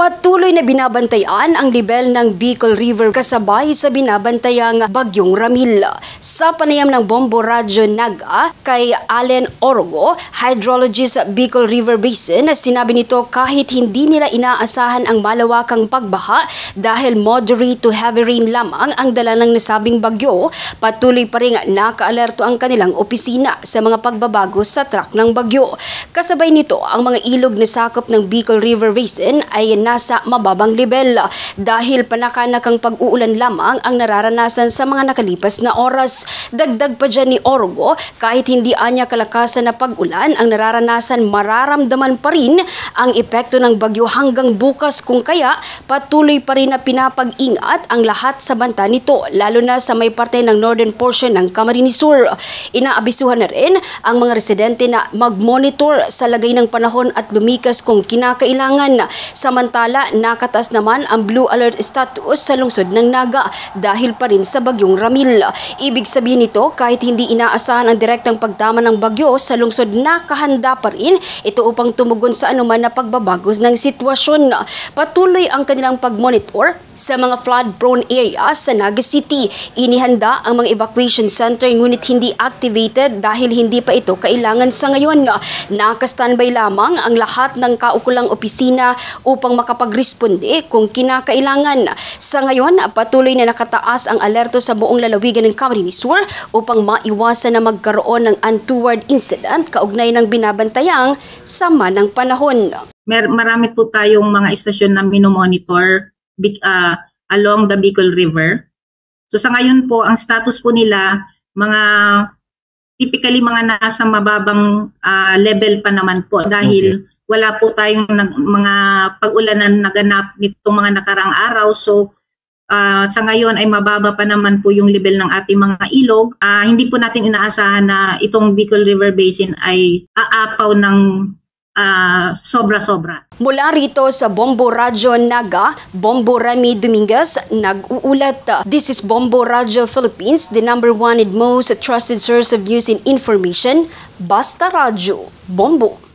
Patuloy na binabantayan ang level ng Bicol River kasabay sa binabantayang Bagyong Ramil. Sa panayam ng Bombo Radyo Naga kay Allen Orogo, hydrologist sa Bicol River Basin, sinabi nito kahit hindi nila inaasahan ang malawakang pagbaha dahil moderate to heavy rain lamang ang dala ng nasabing bagyo, patuloy pa rin nakaalerto ang kanilang opisina sa mga pagbabago sa track ng bagyo. Kasabay nito, ang mga ilog na sakop ng Bicol River Basin ay nasa mababang level dahil panakanakang pag-uulan lamang ang nararanasan sa mga nakalipas na oras. Dagdag pa dyan ni Orogo, kahit hindi anya kalakasan na pag-ulan ang nararanasan, mararamdaman pa rin ang epekto ng bagyo hanggang bukas, kung kaya patuloy pa rin na pinapag-ingat ang lahat sa banta nito, lalo na sa may parte ng northern portion ng Camarines Sur. Inaabisuhan na rin ang mga residente na mag-monitor sa lagay ng panahon at lumikas kung kinakailangan. Samantala, nakataas naman ang blue alert status sa lungsod ng Naga dahil pa rin sa Bagyong Ramil. Ibig sabihin nito, kahit hindi inaasahan ang direktang pagdama ng bagyo sa lungsod, nakahanda pa rin ito upang tumugon sa anuman na pagbabago ng sitwasyon. Patuloy ang kanilang pag-monitor sa mga flood-prone areas sa Naga City. Inihanda ang mga evacuation center ngunit hindi activated dahil hindi pa ito kailangan sa ngayon. Naka-standby lamang ang lahat ng kaukulang opisina upang makapagresponde kung kinakailangan. Sa ngayon, patuloy na nakataas ang alerto sa buong lalawigan ng Camarines Sur upang maiwasan na magkaroon ng untoward incident kaugnay ng binabantayang sama ng panahon. Marami po tayong mga istasyon na minomonitor along the Bicol River. So sa ngayon po, ang status po nila, typically mga nasa mababang level pa naman po dahil wala po tayong mga pag-ulanan naganap nitong mga nakarang araw. So sa ngayon ay mababa pa naman po yung level ng ating mga ilog. Hindi po natin inaasahan na itong Bicol River Basin ay aapaw ng sobra-sobra. Mula rito sa Bombo Radyo Naga, Bombo Remy Dominguez nag-uulat. This is Bombo Radyo Philippines, the #1 and most trusted source of news and information. Basta Radyo, Bombo.